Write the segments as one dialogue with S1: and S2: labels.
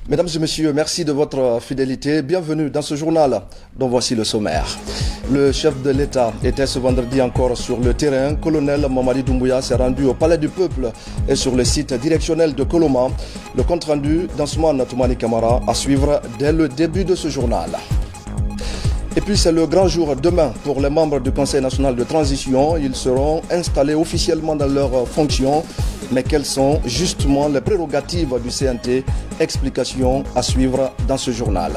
S1: Mesdames et messieurs, merci de votre fidélité. Bienvenue dans ce journal dont voici le sommaire. Le chef de l'État était ce vendredi encore sur le terrain. Colonel Mamadi Doumbouya s'est rendu au Palais du Peuple et sur le site directionnel de Koloma. Le compte-rendu d'Ansoumana Toumani Kamara à suivre dès le début de ce journal. Et puis c'est le grand jour demain pour les membres du Conseil national de transition. Ils seront installés officiellement dans leurs fonctions. Mais quelles sont justement les prérogatives du CNT? Explication à suivre dans ce journal.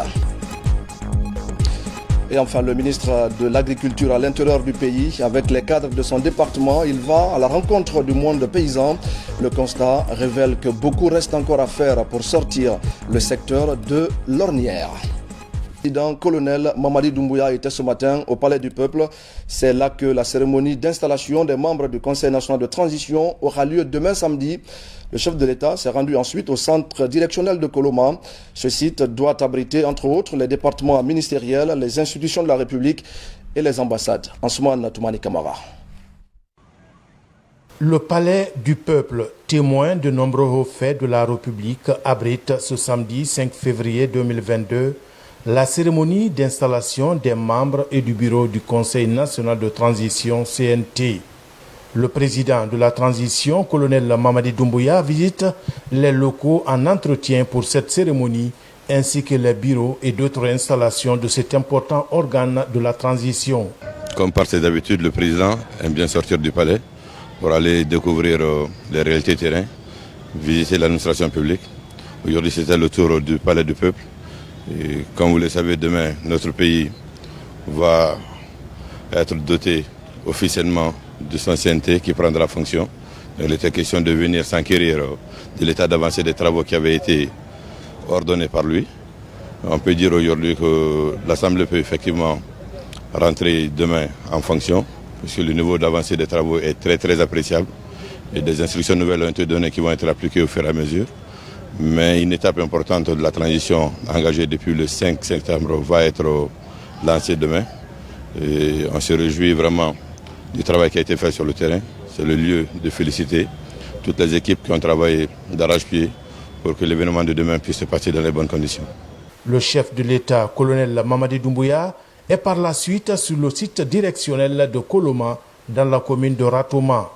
S1: Et enfin, le ministre de l'Agriculture à l'intérieur du pays, avec les cadres de son département, il va à la rencontre du monde paysan. Le constat révèle que beaucoup reste encore à faire pour sortir le secteur de l'ornière. Le président colonel Mamadi Doumbouya était ce matin au Palais du Peuple. C'est là que la cérémonie d'installation des membres du Conseil national de transition aura lieu demain samedi. Le chef de l'État s'est rendu ensuite au centre directionnel de Koloma. Ce site doit abriter entre autres les départements ministériels, les institutions de la République et les ambassades. Ansoumana Toumani Kamara.
S2: Le Palais du Peuple, témoin de nombreux hauts faits de la République, abrite ce samedi 5 février 2022 la cérémonie d'installation des membres et du bureau du Conseil national de transition CNT. Le président de la transition, colonel Mamadi Doumbouya, visite les locaux en entretien pour cette cérémonie ainsi que les bureaux et d'autres installations de cet important organe de la transition.
S3: Comme par ses habitudes, le président aime bien sortir du palais pour aller découvrir les réalités terrain, visiter l'administration publique. Aujourd'hui, c'était le tour du Palais du Peuple. Et comme vous le savez, demain, notre pays va être doté officiellement de son CNT qui prendra fonction. Il était question de venir s'enquérir de l'état d'avancée des travaux qui avaient été ordonnés par lui. On peut dire aujourd'hui que l'Assemblée peut effectivement rentrer demain en fonction, puisque le niveau d'avancée des travaux est très appréciable. Et des instructions nouvelles ont été données qui vont être appliquées au fur et à mesure. Mais une étape importante de la transition engagée depuis le 5 septembre va être lancée demain. Et on se réjouit vraiment du travail qui a été fait sur le terrain. C'est le lieu de féliciter toutes les équipes qui ont travaillé d'arrache-pied pour que l'événement de demain puisse se passer dans les bonnes conditions.
S2: Le chef de l'État, colonel Mamadi Doumbouya, est par la suite sur le site directionnel de Koloma dans la commune de Ratoma.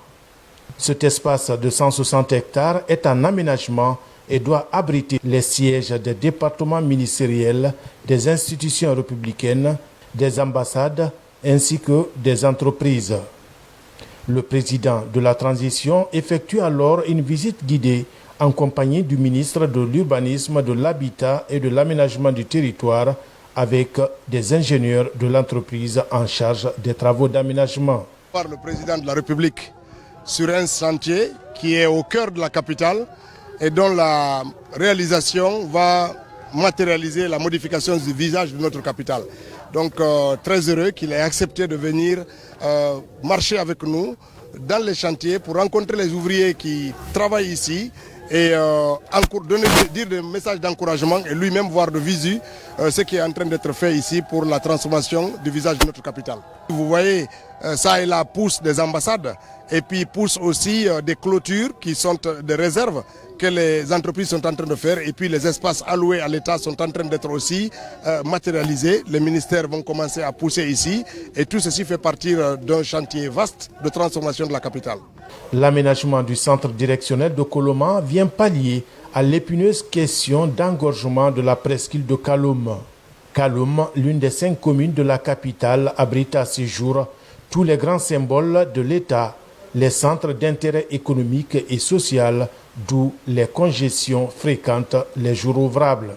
S2: Cet espace de 160 hectares est en aménagement et doit abriter les sièges des départements ministériels, des institutions républicaines, des ambassades ainsi que des entreprises. Le président de la transition effectue alors une visite guidée en compagnie du ministre de l'Urbanisme, de l'Habitat et de l'Aménagement du territoire avec des ingénieurs de l'entreprise en charge des travaux d'aménagement.
S4: Par le président de la République sur un chantier qui est au cœur de la capitale et dont la réalisation va matérialiser la modification du visage de notre capitale. Donc très heureux qu'il ait accepté de venir marcher avec nous dans les chantiers pour rencontrer les ouvriers qui travaillent ici et dire des messages d'encouragement et lui-même voir de visu ce qui est en train d'être fait ici pour la transformation du visage de notre capitale. Vous voyez, ça et là pousse des ambassades et puis pousse aussi des clôtures qui sont des réserves que les entreprises sont en train de faire et puis les espaces alloués à l'État sont en train d'être aussi matérialisés. Les ministères vont commencer à pousser ici et tout ceci fait partie d'un chantier vaste de transformation de la capitale.
S2: L'aménagement du centre directionnel de Koloma vient pallier à l'épineuse question d'engorgement de la presqu'île de Kaloum. Kaloum, l'une des 5 communes de la capitale, abrite à ce jour tous les grands symboles de l'État, les centres d'intérêt économique et social, d'où les congestions fréquentes les jours ouvrables.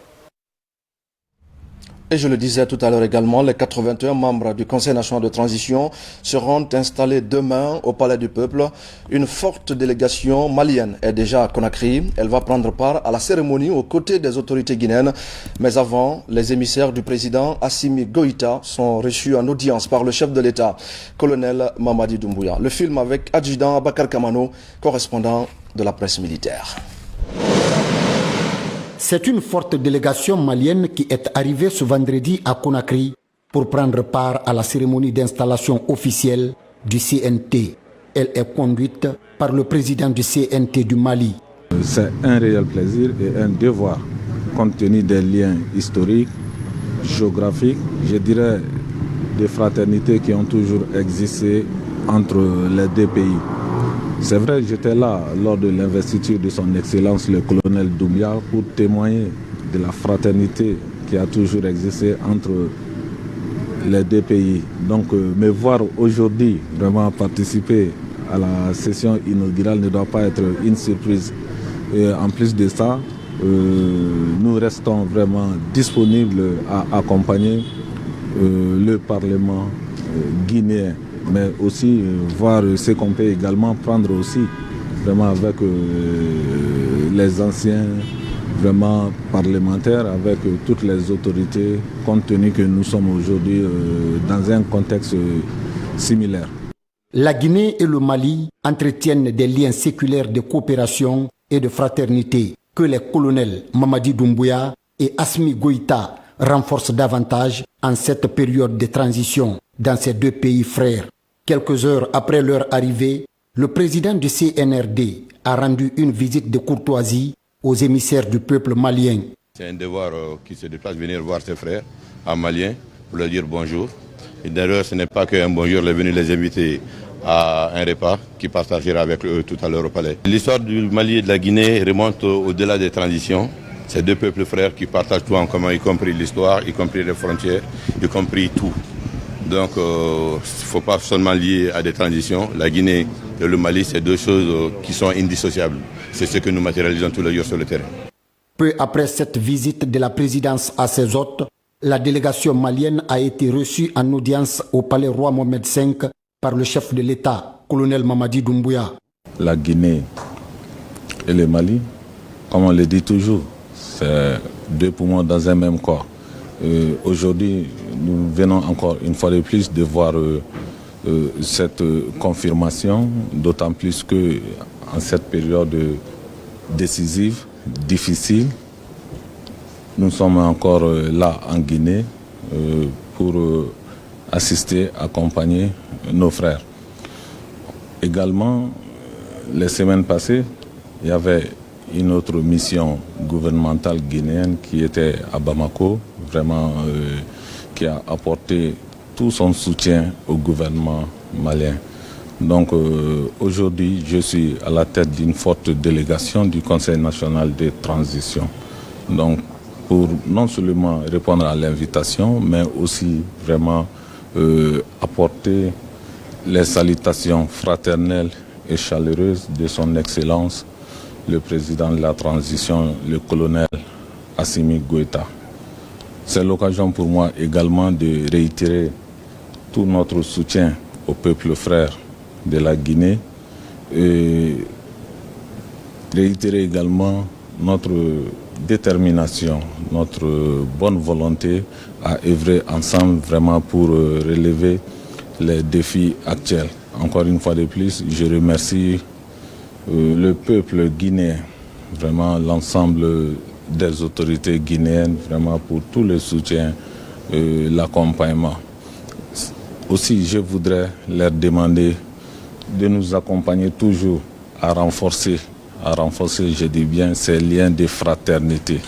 S1: Et je le disais tout à l'heure également, les 81 membres du Conseil national de transition seront installés demain au Palais du Peuple. Une forte délégation malienne est déjà à Conakry. Elle va prendre part à la cérémonie aux côtés des autorités guinéennes. Mais avant, les émissaires du président Assimi Goïta sont reçus en audience par le chef de l'État, colonel Mamadi Doumbouya. Le film avec adjudant Abakar Kamano, correspondant de la presse militaire.
S5: C'est une forte délégation malienne qui est arrivée ce vendredi à Conakry pour prendre part à la cérémonie d'installation officielle du CNT. Elle est conduite par le président du CNT du Mali.
S6: C'est un réel plaisir et un devoir compte tenu des liens historiques, géographiques, je dirais des fraternités qui ont toujours existé entre les deux pays. C'est vrai, j'étais là lors de l'investiture de son Excellence le colonel Doumbouya pour témoigner de la fraternité qui a toujours existé entre les deux pays. Donc me voir aujourd'hui vraiment participer à la session inaugurale ne doit pas être une surprise. Et en plus de ça, nous restons vraiment disponibles à accompagner le Parlement guinéen, mais aussi voir ce qu'on peut également prendre aussi vraiment avec les anciens vraiment parlementaires, avec toutes les autorités, compte tenu que nous sommes aujourd'hui dans un contexte similaire.
S5: La Guinée et le Mali entretiennent des liens séculaires de coopération et de fraternité que les colonels Mamadi Doumbouya et Assimi Goïta renforcent davantage en cette période de transition dans ces deux pays frères. Quelques heures après leur arrivée, le président du CNRD a rendu une visite de courtoisie aux émissaires du peuple malien.
S3: C'est un devoir qui se déplace venir voir ses frères en malien pour leur dire bonjour. Et d'ailleurs, ce n'est pas qu'un bonjour, il est venu les inviter à un repas qui partagera avec eux tout à l'heure au palais. L'histoire du Mali et de la Guinée remonte au-delà des transitions. C'est deux peuples frères qui partagent tout en commun, y compris l'histoire, y compris les frontières, y compris tout. Donc, il ne faut pas seulement lier à des transitions. La Guinée et le Mali, c'est deux choses qui sont indissociables. C'est ce que nous matérialisons tous les jours sur le terrain.
S5: Peu après cette visite de la présidence à ses hôtes, la délégation malienne a été reçue en audience au palais Roi Mohamed V par le chef de l'État, colonel Mamadi Doumbouya.
S6: La Guinée et le Mali, comme on le dit toujours, c'est deux poumons dans un même corps. Aujourd'hui, nous venons encore une fois de plus de voir cette confirmation, d'autant plus que en cette période décisive, difficile, nous sommes encore là en Guinée pour assister, accompagner nos frères. Également, les semaines passées, il y avait une autre mission gouvernementale guinéenne qui était à Bamako, vraiment qui a apporté tout son soutien au gouvernement malien. Donc aujourd'hui, je suis à la tête d'une forte délégation du Conseil national de transition. Donc pour non seulement répondre à l'invitation, mais aussi vraiment apporter les salutations fraternelles et chaleureuses de son Excellence, le président de la transition, le colonel Assimi Goïta. C'est l'occasion pour moi également de réitérer tout notre soutien au peuple frère de la Guinée et réitérer également notre détermination, notre bonne volonté à œuvrer ensemble vraiment pour relever les défis actuels. Encore une fois de plus, je remercie le peuple guinéen, vraiment l'ensemble des autorités guinéennes, vraiment pour tout le soutien, l'accompagnement. Aussi, je voudrais leur demander de nous accompagner toujours à renforcer, je dis bien, ces liens de fraternité.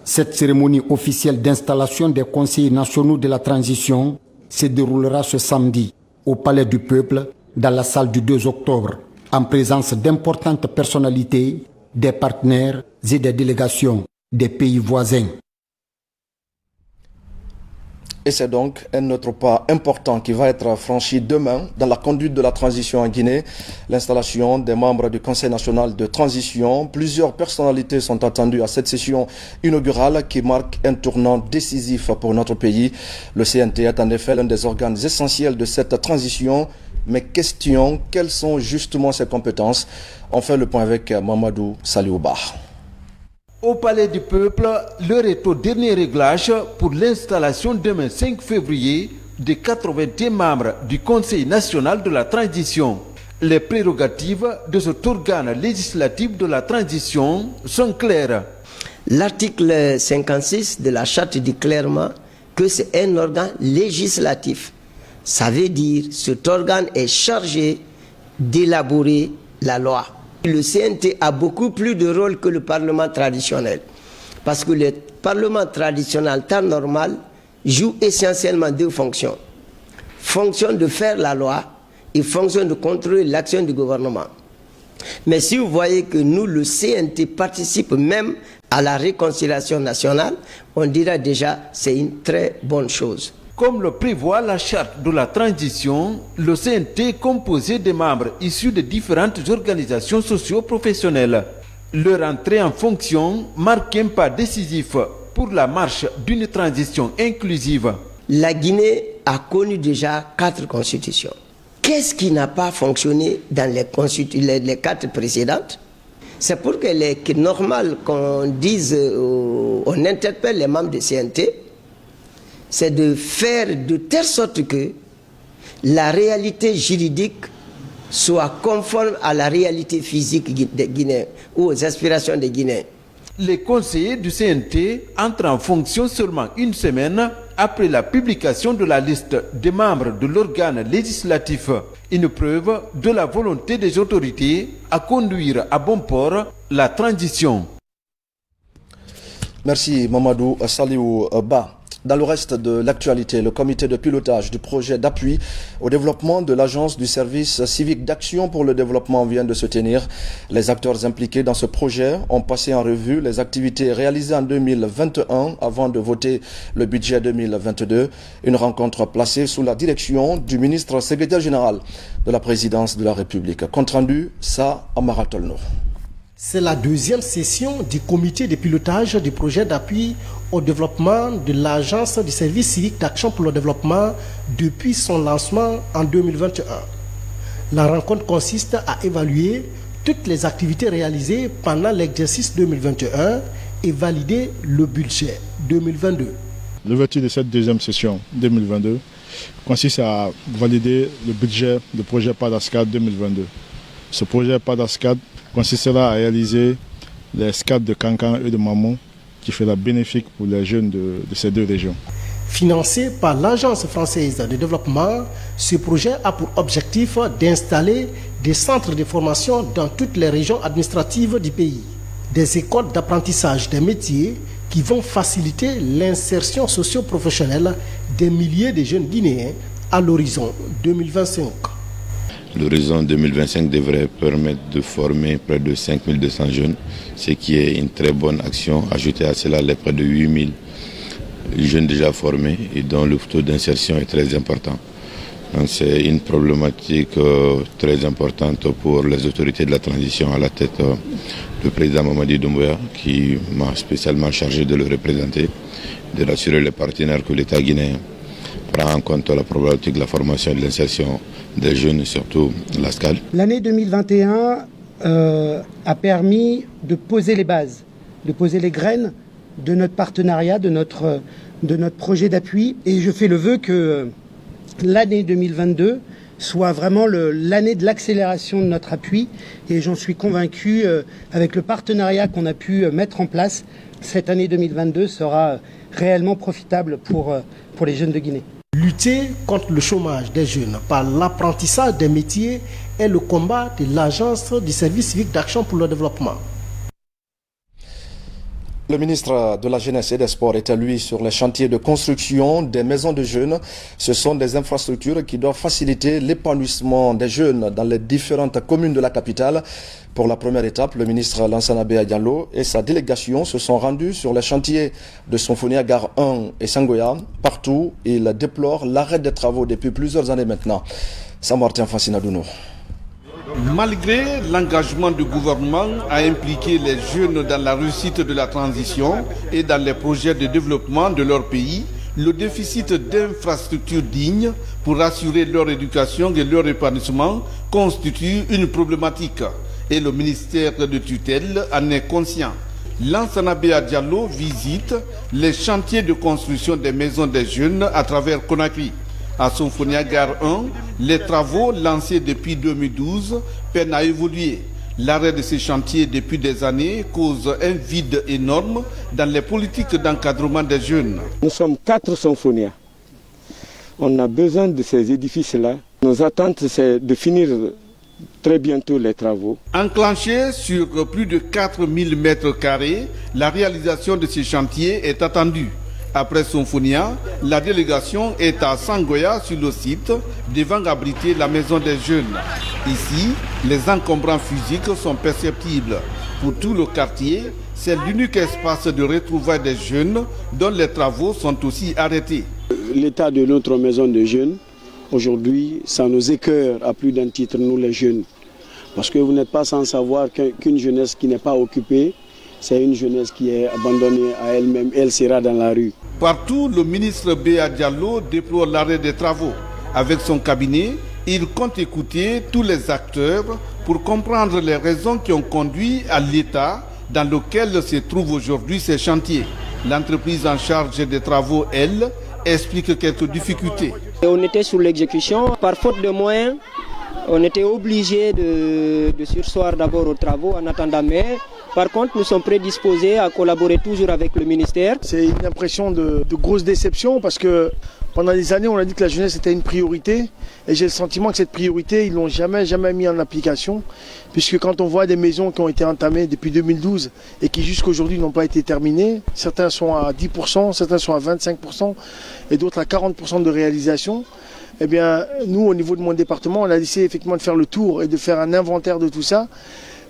S5: Cette cérémonie officielle d'installation des conseillers nationaux de la transition se déroulera ce samedi au Palais du Peuple, dans la salle du 2 octobre, en présence d'importantes personnalités, des partenaires et des délégations des pays voisins.
S1: Et c'est donc un autre pas important qui va être franchi demain dans la conduite de la transition en Guinée. L'installation des membres du Conseil national de transition. Plusieurs personnalités sont attendues à cette session inaugurale qui marque un tournant décisif pour notre pays. Le CNT est en effet l'un des organes essentiels de cette transition. Mais question, quelles sont justement ses compétences? On fait le point avec Mamadou Saliouba.
S7: Au Palais du Peuple, l'heure est au dernier réglage pour l'installation demain 5 février des 81 membres du Conseil national de la transition. Les prérogatives de cet organe législatif de la transition sont claires.
S8: L'article 56 de la charte dit clairement que c'est un organe législatif. Ça veut dire que cet organe est chargé d'élaborer la loi. Le CNT a beaucoup plus de rôle que le Parlement traditionnel. Parce que le Parlement traditionnel, temps normal, joue essentiellement deux fonctions. Fonction de faire la loi et fonction de contrôler l'action du gouvernement. Mais si vous voyez que nous, le CNT, participe même à la réconciliation nationale, on dira déjà c'est une très bonne chose.
S7: Comme le prévoit la charte de la transition, le CNT est composé de membres issus de différentes organisations socio-professionnelles. Leur entrée en fonction marque un pas décisif pour la marche d'une transition inclusive.
S8: La Guinée a connu déjà 4 constitutions. Qu'est-ce qui n'a pas fonctionné dans les 4 précédentes? C'est pour qu'il est normal qu'on dise, on interpelle les membres du CNT, c'est de faire de telle sorte que la réalité juridique soit conforme à la réalité physique des Guinéens ou aux aspirations des Guinéens.
S7: Les conseillers du CNT entrent en fonction seulement une semaine après la publication de la liste des membres de l'organe législatif, une preuve de la volonté des autorités à conduire à bon port la transition.
S1: Merci Mamadou Saliou Ba. Dans le reste de l'actualité, le comité de pilotage du projet d'appui au développement de l'Agence du service civique d'action pour le développement vient de se tenir. Les acteurs impliqués dans ce projet ont passé en revue les activités réalisées en 2021 avant de voter le budget 2022. Une rencontre placée sous la direction du ministre secrétaire général de la présidence de la République. Compte rendu, ça à Maratolno.
S9: C'est la deuxième session du comité de pilotage du projet d'appui au développement de l'Agence du service civique d'action pour le développement depuis son lancement en 2021. La rencontre consiste à évaluer toutes les activités réalisées pendant l'exercice 2021 et valider le budget 2022.
S10: L'ouverture de cette deuxième session 2022 consiste à valider le budget du projet PADASCAD 2022. Ce projet PADASCAD consistera à réaliser les SCAD de Cancan et de Mamon qui sera bénéfique pour les jeunes de ces deux régions.
S9: Financé par l'Agence française de développement, ce projet a pour objectif d'installer des centres de formation dans toutes les régions administratives du pays. Des écoles d'apprentissage des métiers qui vont faciliter l'insertion socio-professionnelle des milliers de jeunes Guinéens à l'horizon 2025.
S3: L'horizon 2025 devrait permettre de former près de 5200 jeunes, ce qui est une très bonne action. Ajouter à cela les près de 8000 jeunes déjà formés et dont le taux d'insertion est très important. Donc c'est une problématique très importante pour les autorités de la transition à la tête du président Mamadi Doumbouya qui m'a spécialement chargé de le représenter, de rassurer les partenaires que l'État guinéen prend en compte la problématique de la formation et de l'insertion des jeunes, surtout la SCAD.
S11: L'année 2021 a permis de poser les bases, de poser les graines de notre partenariat, de notre projet d'appui. Et je fais le vœu que l'année 2022 soit vraiment l'année de l'accélération de notre appui. Et j'en suis convaincu, avec le partenariat qu'on a pu mettre en place, cette année 2022 sera réellement profitable pour les jeunes de Guinée.
S9: Lutter contre le chômage des jeunes par l'apprentissage des métiers est le combat de l'Agence du service civique d'action pour le développement.
S1: Le ministre de la Jeunesse et des Sports est à lui sur les chantiers de construction des maisons de jeunes. Ce sont des infrastructures qui doivent faciliter l'épanouissement des jeunes dans les différentes communes de la capitale. Pour la première étape, le ministre Lansana Bea Diallo et sa délégation se sont rendus sur les chantiers de Sonfonia Gare 1 et Sangoya. Partout, ils déplorent l'arrêt des travaux depuis plusieurs années maintenant. Saint-Martin Fassinadouno.
S12: Malgré l'engagement du gouvernement à impliquer les jeunes dans la réussite de la transition et dans les projets de développement de leur pays, le déficit d'infrastructures dignes pour assurer leur éducation et leur épanouissement constitue une problématique. Et le ministère de tutelle en est conscient. Lansana Bea Diallo visite les chantiers de construction des maisons des jeunes à travers Conakry. À Sonfonia Gare 1, les travaux lancés depuis 2012 peinent à évoluer. L'arrêt de ces chantiers depuis des années cause un vide énorme dans les politiques d'encadrement des jeunes.
S13: Nous sommes 4 Sonfonia. On a besoin de ces édifices-là. Nos attentes, c'est de finir très bientôt les travaux.
S12: Enclenché sur plus de 4000 mètres carrés, la réalisation de ces chantiers est attendue. Après Sonfonia, la délégation est à Sangoya sur le site, devant abriter la maison des jeunes. Ici, les encombrants physiques sont perceptibles. Pour tout le quartier, c'est l'unique espace de retrouvailles des jeunes dont les travaux sont aussi arrêtés.
S13: L'état de notre maison de jeunes, aujourd'hui, ça nous écœure à plus d'un titre, nous les jeunes. Parce que vous n'êtes pas sans savoir qu'une jeunesse qui n'est pas occupée, c'est une jeunesse qui est abandonnée à elle-même, elle sera dans la rue.
S12: Partout, le ministre Béa Diallo déplore l'arrêt des travaux. Avec son cabinet, il compte écouter tous les acteurs pour comprendre les raisons qui ont conduit à l'état dans lequel se trouvent aujourd'hui ces chantiers. L'entreprise en charge des travaux, elle, explique quelques difficultés.
S14: On était sur l'exécution. Par faute de moyens, on était obligé de surseoir d'abord aux travaux en attendant. Mais par contre, nous sommes prédisposés à collaborer toujours avec le ministère.
S15: C'est une impression de grosse déception parce que pendant des années, on a dit que la jeunesse était une priorité. Et j'ai le sentiment que cette priorité, ils ne l'ont jamais mis en application. Puisque quand on voit des maisons qui ont été entamées depuis 2012 et qui jusqu'à aujourd'hui n'ont pas été terminées, certains sont à 10%, certains sont à 25% et d'autres à 40% de réalisation. Eh bien, nous, au niveau de mon département, on a décidé effectivement de faire le tour et de faire un inventaire de tout ça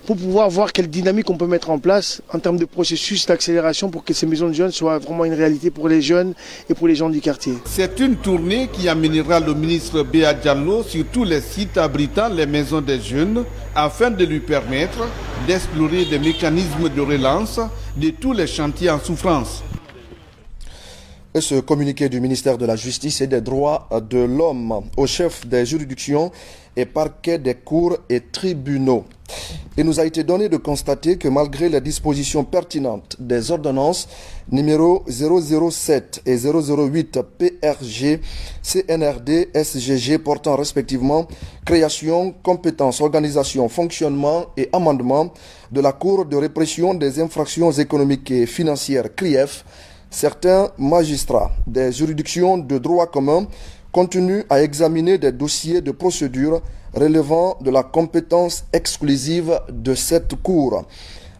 S15: pour pouvoir voir quelle dynamique on peut mettre en place en termes de processus d'accélération pour que ces maisons de jeunes soient vraiment une réalité pour les jeunes et pour les gens du quartier.
S12: C'est une tournée qui amènera le ministre Béa Diallo sur tous les sites abritant les maisons des jeunes afin de lui permettre d'explorer des mécanismes de relance de tous les chantiers en souffrance.
S1: Et ce communiqué du ministère de la Justice et des Droits de l'Homme au chef des juridictions et parquets des cours et tribunaux. Il nous a été donné de constater que malgré les dispositions pertinentes des ordonnances numéro 007 et 008 PRG, CNRD, SGG portant respectivement création, compétences, organisation, fonctionnement et amendement de la Cour de répression des infractions économiques et financières CRIEF, certains magistrats des juridictions de droit commun continuent à examiner des dossiers de procédure relevant de la compétence exclusive de cette Cour.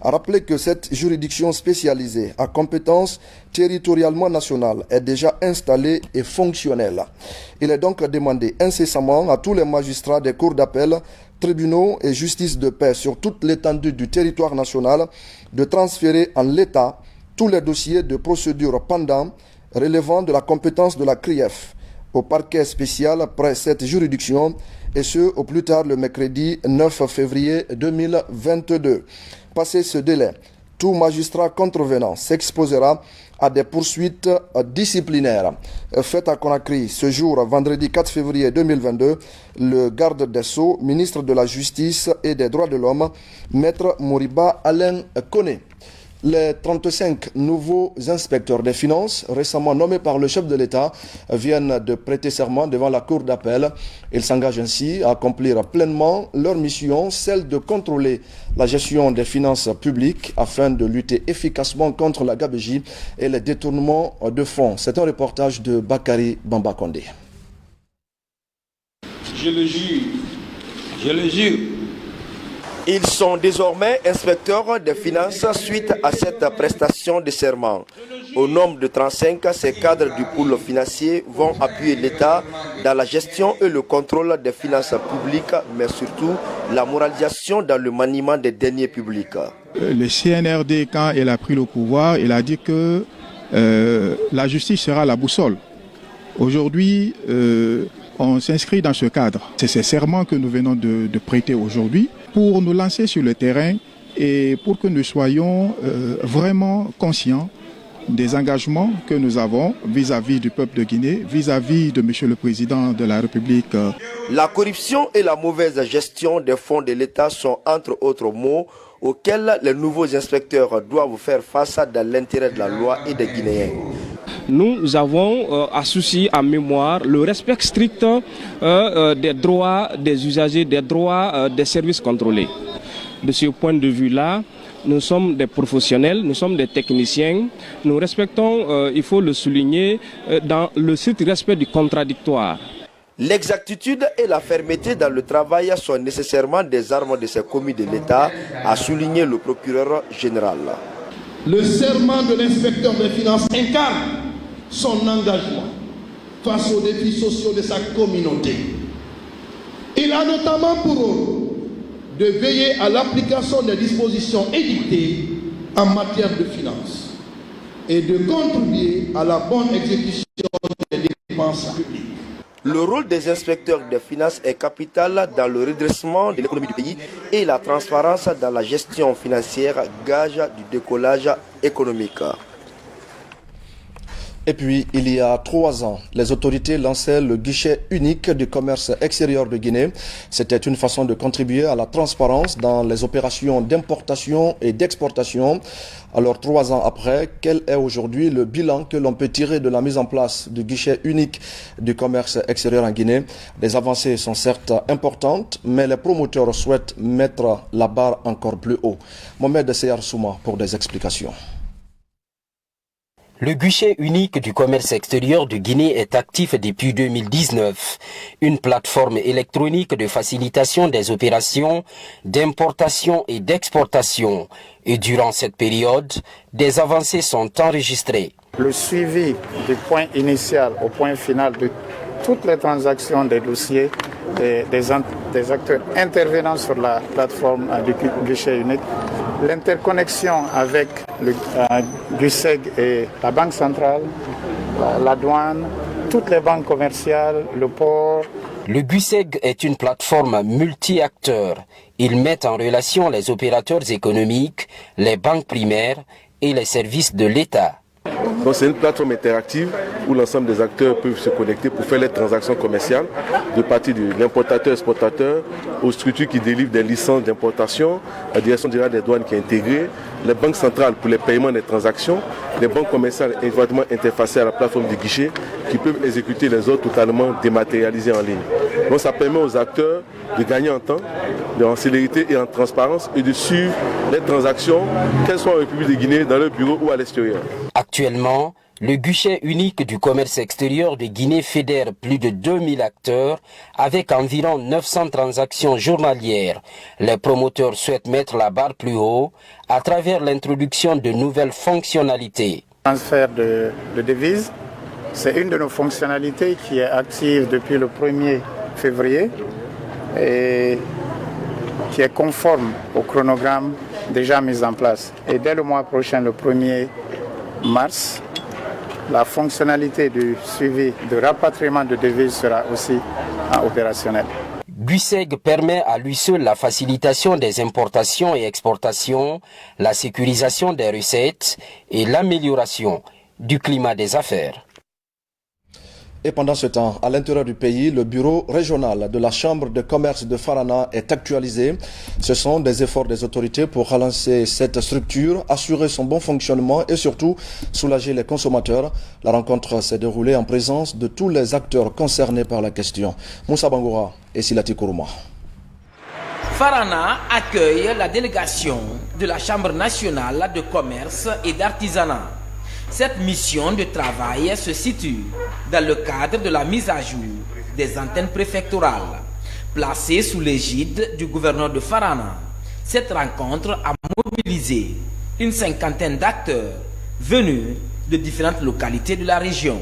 S1: À rappeler que cette juridiction spécialisée à compétence territorialement nationale est déjà installée et fonctionnelle. Il est donc demandé incessamment à tous les magistrats des cours d'appel, tribunaux et justice de paix sur toute l'étendue du territoire national de transférer en l'état tous les dossiers de procédure pendants relevant de la compétence de la CRIEF au parquet spécial près cette juridiction et ce au plus tard le mercredi 9 février 2022. Passé ce délai, tout magistrat contrevenant s'exposera à des poursuites disciplinaires. Faites à Conakry ce jour, vendredi 4 février 2022, le garde des Sceaux, ministre de la Justice et des Droits de l'Homme, Maître Moriba Alain Koné. Les 35 nouveaux inspecteurs des finances, récemment nommés par le chef de l'État, viennent de prêter serment devant la Cour d'appel. Ils s'engagent ainsi à accomplir pleinement leur mission, celle de contrôler la gestion des finances publiques afin de lutter efficacement contre la gabegie et les détournements de fonds. C'est un reportage de Bakary Bamba-Kondé.
S16: Je le jure, je le jure.
S17: Ils sont désormais inspecteurs des finances suite à cette prestation de serment. Au nombre de 35, ces cadres du pôle financier vont appuyer l'État dans la gestion et le contrôle des finances publiques, mais surtout la moralisation dans le maniement des deniers publics.
S18: Le CNRD, quand il a pris le pouvoir, il a dit que la justice sera la boussole. Aujourd'hui, on s'inscrit dans ce cadre. C'est ces serments que nous venons de prêter aujourd'hui pour nous lancer sur le terrain et pour que nous soyons vraiment conscients des engagements que nous avons vis-à-vis du peuple de Guinée, vis-à-vis de M. le Président de la République.
S17: La corruption et la mauvaise gestion des fonds de l'État sont entre autres mots auxquels les nouveaux inspecteurs doivent faire face dans l'intérêt de la loi et des Guinéens.
S14: Nous avons à souci, à mémoire, le respect strict des droits des usagers, des droits des services contrôlés. De ce point de vue-là, nous sommes des professionnels, nous sommes des techniciens. Nous respectons, il faut le souligner, dans le strict respect du contradictoire.
S17: L'exactitude et la fermeté dans le travail sont nécessairement des armes de ces commis de l'État, a souligné le procureur général.
S19: Le serment de l'inspecteur des finances incarne son engagement face aux défis sociaux de sa communauté. Il a notamment pour rôle de veiller à l'application des dispositions édictées en matière de finances et de contribuer à la bonne exécution des dépenses publiques.
S17: Le rôle des inspecteurs des finances est capital dans le redressement de l'économie du pays et la transparence dans la gestion financière, gage du décollage économique.
S1: Et puis, il y a 3 ans, les autorités lançaient le guichet unique du commerce extérieur de Guinée. C'était une façon de contribuer à la transparence dans les opérations d'importation et d'exportation. Alors, 3 ans après, quel est aujourd'hui le bilan que l'on peut tirer de la mise en place du guichet unique du commerce extérieur en Guinée? Les avancées sont certes importantes, mais les promoteurs souhaitent mettre la barre encore plus haut. Mohamed Seyar Souma pour des explications.
S20: Le guichet unique du commerce extérieur de Guinée est actif depuis 2019, une plateforme électronique de facilitation des opérations d'importation et d'exportation. Et durant cette période, des avancées sont enregistrées.
S21: Le suivi du point initial au point final de toutes les transactions des dossiers des acteurs intervenant sur la plateforme du guichet unique, l'interconnexion avec le GUSEG et la Banque centrale, la douane, toutes les banques commerciales, le port.
S20: Le GUSEG est une plateforme multi-acteurs. Il met en relation les opérateurs économiques, les banques primaires et les services de l'État.
S22: Donc c'est une plateforme interactive où l'ensemble des acteurs peuvent se connecter pour faire les transactions commerciales, de partir de l'importateur-exportateur aux structures qui délivrent des licences d'importation, la direction générale des douanes qui est intégrée, les banques centrales pour les paiements des transactions, les banques commerciales étroitement interfacées à la plateforme du guichet qui peuvent exécuter les ordres totalement dématérialisés en ligne. Donc ça permet aux acteurs de gagner en temps, en célérité et en transparence et de suivre les transactions, qu'elles soient en République de Guinée, dans leur bureau ou à l'extérieur.
S20: Actuellement, le guichet unique du commerce extérieur de Guinée fédère plus de 2000 acteurs avec environ 900 transactions journalières. Les promoteurs souhaitent mettre la barre plus haut à travers l'introduction de nouvelles fonctionnalités.
S21: Transfert de devises, c'est une de nos fonctionnalités qui est active depuis le 1er février et qui est conforme au chronogramme déjà mis en place. Et dès le mois prochain, le 1er mars, la fonctionnalité du suivi de rapatriement de devises sera aussi opérationnelle.
S20: GUSEG permet à lui seul la facilitation des importations et exportations, la sécurisation des recettes et l'amélioration du climat des affaires.
S1: Et pendant ce temps, à l'intérieur du pays, le bureau régional de la Chambre de commerce de Farana est actualisé. Ce sont des efforts des autorités pour relancer cette structure, assurer son bon fonctionnement et surtout soulager les consommateurs. La rencontre s'est déroulée en présence de tous les acteurs concernés par la question. Moussa Bangoura et Silati Kourouma.
S23: Farana accueille la délégation de la Chambre nationale de commerce et d'artisanat. Cette mission de travail se situe dans le cadre de la mise à jour des antennes préfectorales, placées sous l'égide du gouverneur de Farana. Cette rencontre a mobilisé une 50aine d'acteurs venus de différentes localités de la région.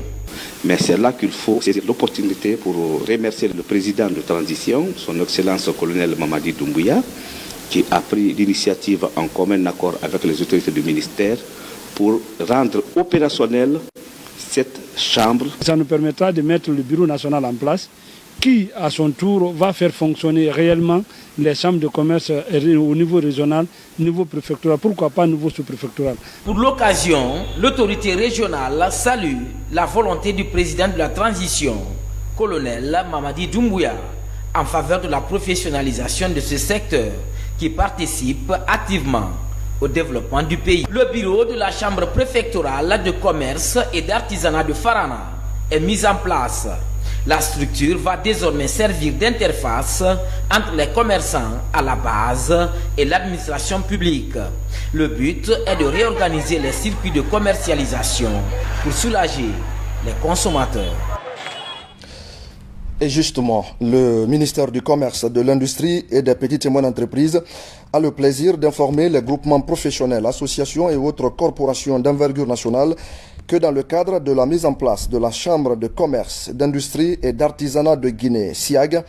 S24: Mais c'est là qu'il faut saisir l'opportunité pour remercier le président de transition, son Excellence colonel Mamadi Doumbouya, qui a pris l'initiative en commun accord avec les autorités du ministère pour rendre opérationnelle cette chambre.
S25: Ça nous permettra de mettre le bureau national en place qui, à son tour, va faire fonctionner réellement les chambres de commerce au niveau régional, niveau préfectoral, pourquoi pas niveau sous-préfectoral.
S23: Pour l'occasion, l'autorité régionale salue la volonté du président de la transition, colonel Mamadi Doumbouya, en faveur de la professionnalisation de ce secteur qui participe activement au développement du pays. Le bureau de la Chambre préfectorale de commerce et d'artisanat de Farana est mis en place. La structure va désormais servir d'interface entre les commerçants à la base et l'administration publique. Le but est de réorganiser les circuits de commercialisation pour soulager les consommateurs.
S1: Et justement, le ministère du Commerce, de l'Industrie et des Petites et Moyennes Entreprises a le plaisir d'informer les groupements professionnels, associations et autres corporations d'envergure nationale que dans le cadre de la mise en place de la Chambre de commerce, d'industrie et d'artisanat de Guinée, SIAG,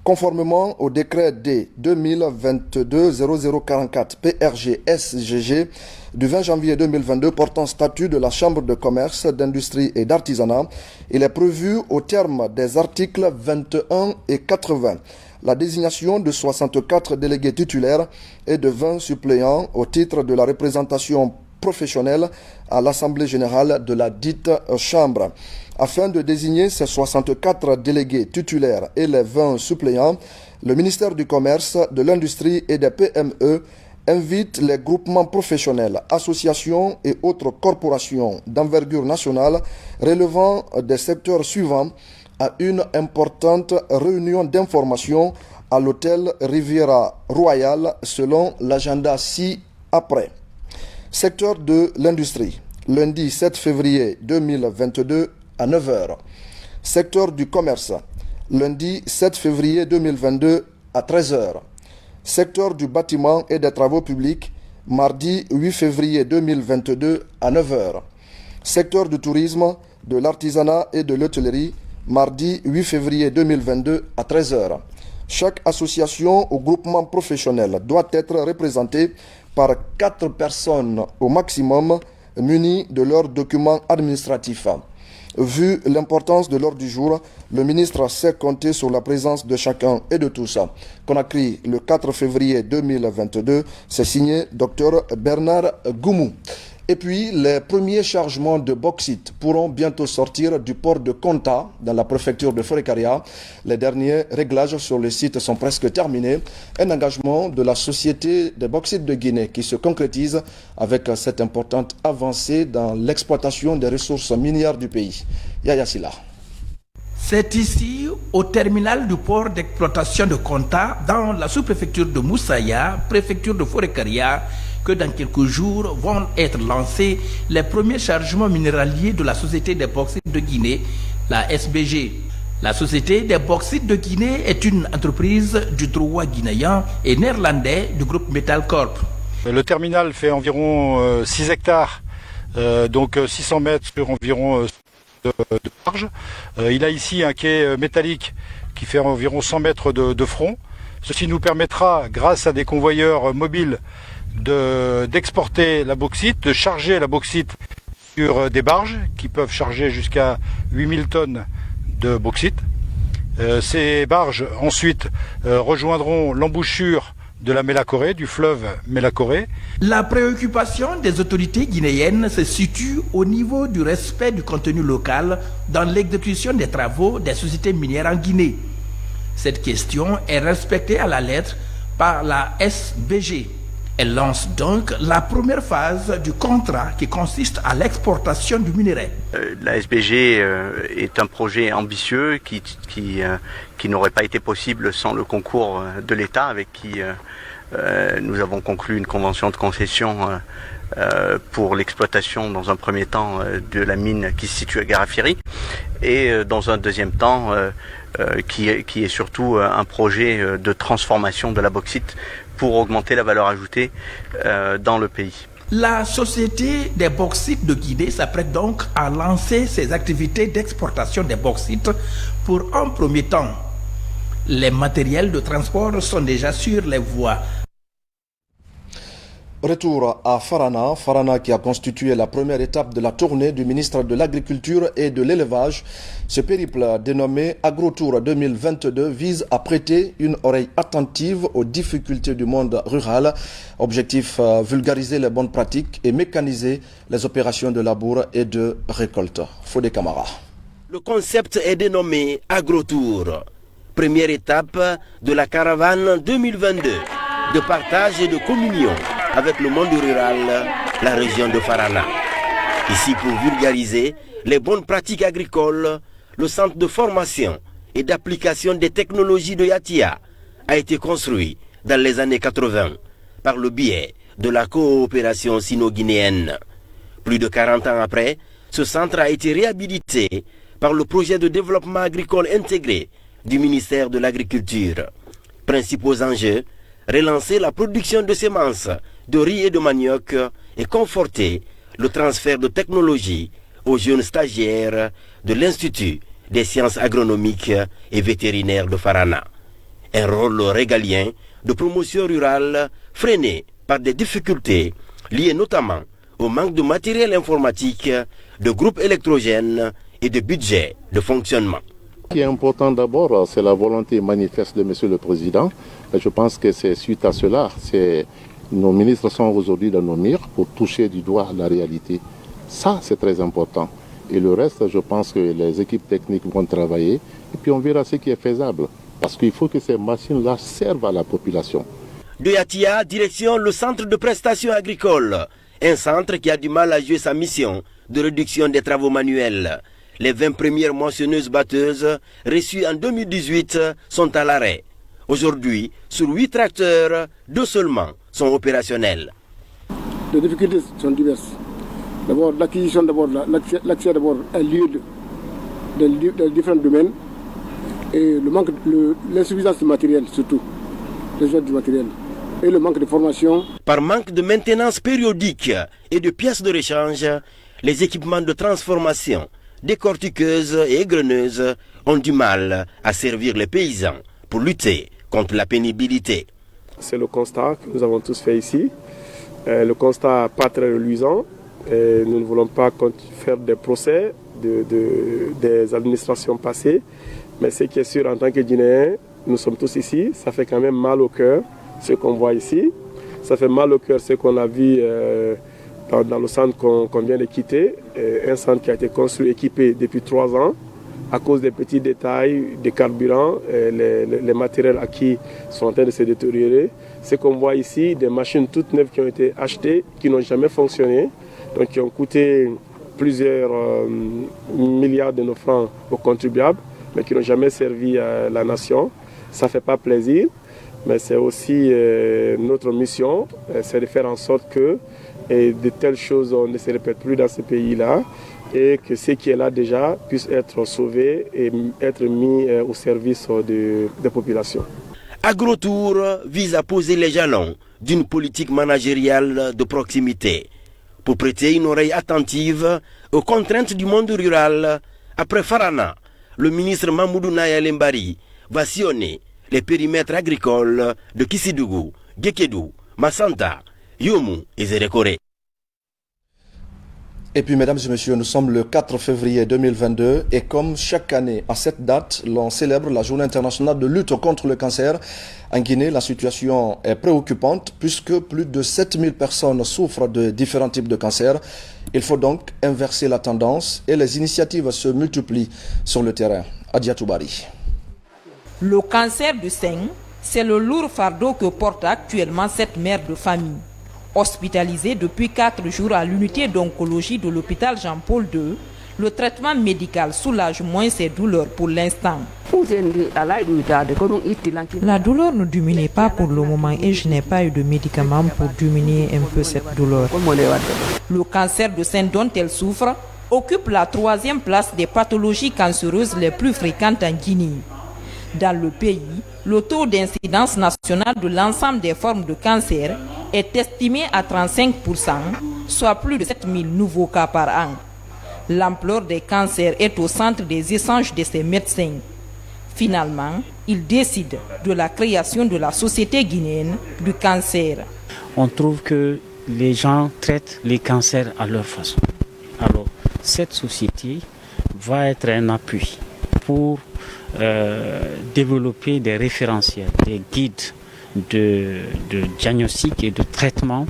S1: conformément au décret D 2022-0044 PRG-SGG du 20 janvier 2022 portant statut de la Chambre de commerce, d'industrie et d'artisanat, il est prévu au terme des articles 21 et 80 la désignation de 64 délégués titulaires et de 20 suppléants au titre de la représentation professionnelle à l'Assemblée générale de la dite Chambre. Afin de désigner ces 64 délégués titulaires et les 20 suppléants, le ministère du Commerce, de l'Industrie et des PME invite les groupements professionnels, associations et autres corporations d'envergure nationale relevant des secteurs suivants à une importante réunion d'information à l'hôtel Riviera Royal selon l'agenda ci-après. Secteur de l'industrie, lundi 7 février 2022 à 9h. Secteur du commerce, lundi 7 février 2022 à 13h. Secteur du bâtiment et des travaux publics, mardi 8 février 2022 à 9h. Secteur du tourisme, de l'artisanat et de l'hôtellerie, mardi 8 février 2022 à 13h. Chaque association ou groupement professionnel doit être représenté par 4 personnes au maximum munies de leurs documents administratifs. Vu l'importance de l'ordre du jour, le ministre sait compter sur la présence de chacun et de tous. Conakry, le 4 février 2022, c'est signé Dr Bernard Goumou. Et puis, les premiers chargements de bauxite pourront bientôt sortir du port de Konta, dans la préfecture de Forêt-Karia. Les derniers réglages sur le site sont presque terminés. Un engagement de la Société des bauxites de Guinée qui se concrétise avec cette importante avancée dans l'exploitation des ressources minières du pays. Yaya Silla.
S2: C'est ici, au terminal du port d'exploitation de Konta, dans la sous-préfecture de Moussaya, préfecture de Forêt-Karia, que dans quelques jours vont être lancés les premiers chargements minéraliers de la Société des bauxites de Guinée, la SBG. La Société des bauxites de Guinée est une entreprise du droit guinéen et néerlandais du groupe Metal Corp.
S4: Le terminal fait environ 6 hectares, donc 600 mètres sur environ de large. Il a ici un quai métallique qui fait environ 100 mètres de front. Ceci nous permettra, grâce à des convoyeurs mobiles, d'exporter la bauxite, de charger la bauxite sur des barges qui peuvent charger jusqu'à 8000 tonnes de bauxite. Ces barges ensuite rejoindront l'embouchure de la Mélacorée, du fleuve Mélacorée.
S2: La préoccupation des autorités guinéennes se situe au niveau du respect du contenu local dans l'exécution des travaux des sociétés minières en Guinée. Cette question est respectée à la lettre par la SBG. Elle lance donc la première phase du contrat qui consiste à l'exportation du minerai.
S5: La SBG est un projet ambitieux qui n'aurait pas été possible sans le concours de l'État avec qui nous avons conclu une convention de concession pour l'exploitation dans un premier temps de la mine qui se situe à Garafiri et dans un deuxième temps qui est surtout un projet de transformation de la bauxite pour augmenter la valeur ajoutée dans le pays.
S2: La Société des bauxites de Guinée s'apprête donc à lancer ses activités d'exportation des bauxites pour un premier temps. Les matériels de transport sont déjà sur les voies.
S1: Retour à Farana. Farana qui a constitué la première étape de la tournée du ministre de l'Agriculture et de l'Élevage. Ce périple dénommé AgroTour 2022 vise à prêter une oreille attentive aux difficultés du monde rural. Objectif, vulgariser les bonnes pratiques et mécaniser les opérations de labour et de récolte. Fodé Camara.
S6: Le concept est dénommé AgroTour. Première étape de la caravane 2022 de partage et de communion avec le monde rural, la région de Farana. Ici, pour vulgariser les bonnes pratiques agricoles, le centre de formation et d'application des technologies de Yatia a été construit dans les années 80 par le biais de la coopération sino-guinéenne. Plus de 40 ans après, ce centre a été réhabilité par le projet de développement agricole intégré du ministère de l'Agriculture. Principaux enjeux, relancer la production de semences, de riz et de manioc et conforter le transfert de technologie aux jeunes stagiaires de l'Institut des sciences agronomiques et vétérinaires de Farana. Un rôle régalien de promotion rurale freiné par des difficultés liées notamment au manque de matériel informatique, de groupes électrogènes et de budget de fonctionnement.
S3: Ce qui est important d'abord, c'est la volonté manifeste de M. le Président. Et je pense que c'est suite à cela, nos ministres sont aujourd'hui dans nos murs pour toucher du doigt la réalité. Ça, c'est très important. Et le reste, je pense que les équipes techniques vont travailler et puis on verra ce qui est faisable. Parce qu'il faut que ces machines-là servent à la population.
S6: De Yatia, direction le centre de prestations agricoles. Un centre qui a du mal à jouer sa mission de réduction des travaux manuels. Les 20 premières moissonneuses-batteuses reçues en 2018 sont à l'arrêt. Aujourd'hui, sur 8 tracteurs, 2 seulement sont opérationnels.
S7: Les difficultés sont diverses. D'abord, l'acquisition, l'accès d'abord à lieu de différents domaines et l'insuffisance du matériel surtout, les jouets du matériel et le manque de formation.
S6: Par manque de maintenance périodique et de pièces de rechange, les équipements de transformation, décortiqueuses et égreneuses ont du mal à servir les paysans pour lutter contre la pénibilité.
S8: C'est le constat que nous avons tous fait ici. Le constat pas très reluisant. Nous ne voulons pas faire des procès des administrations passées. Mais ce qui est sûr, en tant que Guinéens, nous sommes tous ici. Ça fait quand même mal au cœur, ce qu'on voit ici. Ça fait mal au cœur, ce qu'on a vu dans le centre qu'on vient de quitter. Un centre qui a été construit, équipé depuis 3 ans. À cause des petits détails, des carburants, les matériels acquis sont en train de se détériorer. Ce qu'on voit ici, des machines toutes neuves qui ont été achetées, qui n'ont jamais fonctionné, donc qui ont coûté plusieurs milliards de nos francs aux contribuables, mais qui n'ont jamais servi à la nation. Ça ne fait pas plaisir, mais c'est aussi notre mission, c'est de faire en sorte que de telles choses ne se répètent plus dans ce pays-là, et que ce qui est là déjà puisse être sauvé et être mis au service des populations.
S6: AgroTour vise à poser les jalons d'une politique managériale de proximité pour prêter une oreille attentive aux contraintes du monde rural. Après Farana, le ministre Mamoudou Naya Lembari va sillonner les périmètres agricoles de Kissidougou, Gekedou, Massanta, Yomu et Zérékoré.
S1: Et puis, mesdames et messieurs, nous sommes le 4 février 2022 et comme chaque année, à cette date, l'on célèbre la Journée internationale de lutte contre le cancer. En Guinée, la situation est préoccupante puisque plus de 7000 personnes souffrent de différents types de cancers. Il faut donc inverser la tendance et les initiatives se multiplient sur le terrain. Adia Toubari.
S10: Le cancer du sein, c'est le lourd fardeau que porte actuellement cette mère de famille. Hospitalisée depuis 4 jours à l'unité d'oncologie de l'hôpital Jean-Paul II, le traitement médical soulage moins ses douleurs pour l'instant.
S11: La douleur ne diminue pas pour le moment et je n'ai pas eu de médicaments pour diminuer un peu cette douleur.
S10: Le cancer du sein dont elle souffre occupe la 3e place des pathologies cancéreuses les plus fréquentes en Guinée. Dans le pays, le taux d'incidence nationale de l'ensemble des formes de cancer est estimé à 35%, soit plus de 7000 nouveaux cas par an. L'ampleur des cancers est au centre des échanges de ces médecins. Finalement, ils décident de la création de la Société guinéenne du cancer.
S26: On trouve que les gens traitent les cancers à leur façon. Alors, cette société va être un appui pour développer des référentiels, des guides de diagnostic et de traitement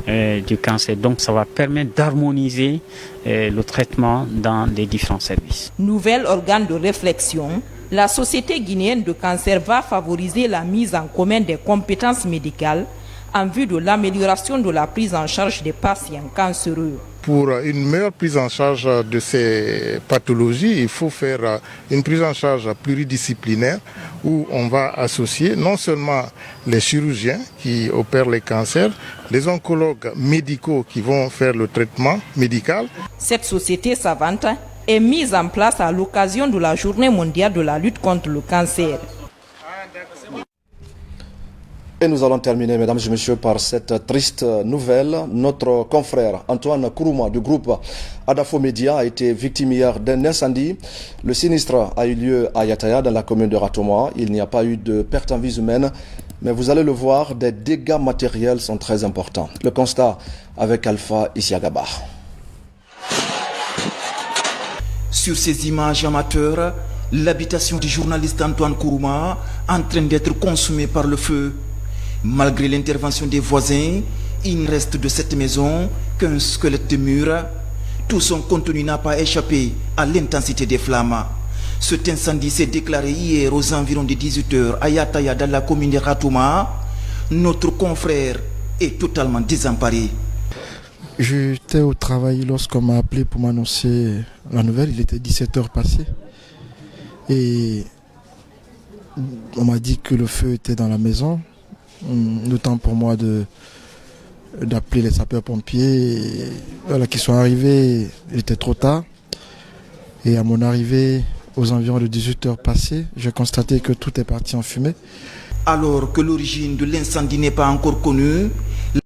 S26: du cancer. Donc ça va permettre d'harmoniser le traitement dans les différents services.
S10: Nouvel organe de réflexion, la Société guinéenne de cancer va favoriser la mise en commun des compétences médicales en vue de l'amélioration de la prise en charge des patients cancéreux.
S18: Pour une meilleure prise en charge de ces pathologies, il faut faire une prise en charge pluridisciplinaire où on va associer non seulement les chirurgiens qui opèrent les cancers, les oncologues médicaux qui vont faire le traitement médical.
S10: Cette société savante est mise en place à l'occasion de la Journée mondiale de la lutte contre le cancer.
S1: Et nous allons terminer, mesdames et messieurs, par cette triste nouvelle. Notre confrère Antoine Kourouma du groupe Adafo Média a été victime hier d'un incendie. Le sinistre a eu lieu à Yataya, dans la commune de Ratoma. Il n'y a pas eu de perte en vies humaines, mais vous allez le voir, des dégâts matériels sont très importants. Le constat avec Alpha Isiagaba.
S2: Sur ces images amateurs, l'habitation du journaliste Antoine Kourouma en train d'être consumée par le feu. Malgré l'intervention des voisins, il ne reste de cette maison qu'un squelette de mur. Tout son contenu n'a pas échappé à l'intensité des flammes. Cet incendie s'est déclaré hier aux environs de 18h à Yataya, dans la commune de Ratoma. Notre confrère est totalement désemparé.
S9: J'étais au travail lorsqu'on m'a appelé pour m'annoncer la nouvelle. Il était 17h passé. Et on m'a dit que le feu était dans la maison. Le temps pour moi d'appeler les sapeurs-pompiers. Voilà, qui sont arrivés, il était trop tard. Et à mon arrivée, aux environs de 18h passées, j'ai constaté que tout est parti en fumée.
S2: Alors que l'origine de l'incendie n'est pas encore connue,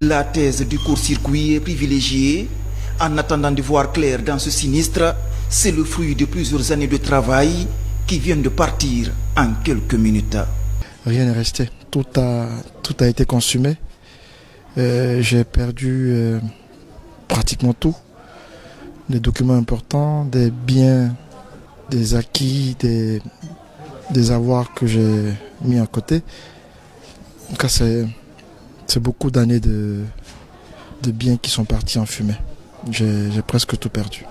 S2: la thèse du court-circuit est privilégiée. En attendant de voir clair dans ce sinistre, c'est le fruit de plusieurs années de travail qui viennent de partir en quelques minutes.
S9: Rien n'est resté. Tout a été consumé. J'ai perdu pratiquement tout. Des documents importants, des biens, des acquis, des avoirs que j'ai mis à côté. En tout cas, c'est beaucoup d'années de biens qui sont partis en fumée. J'ai presque tout perdu.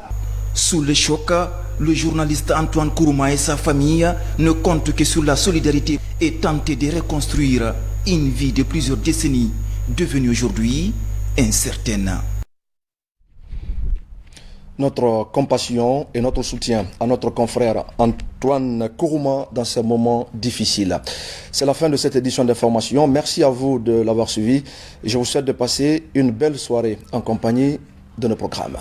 S2: Sous le choc, le journaliste Antoine Kourouma et sa famille ne comptent que sur la solidarité et tentent de reconstruire une vie de plusieurs décennies devenue aujourd'hui incertaine.
S1: Notre compassion et notre soutien à notre confrère Antoine Kourouma dans ces moments difficiles. C'est la fin de cette édition d'information. Merci à vous de l'avoir suivi et je vous souhaite de passer une belle soirée en compagnie de nos programmes.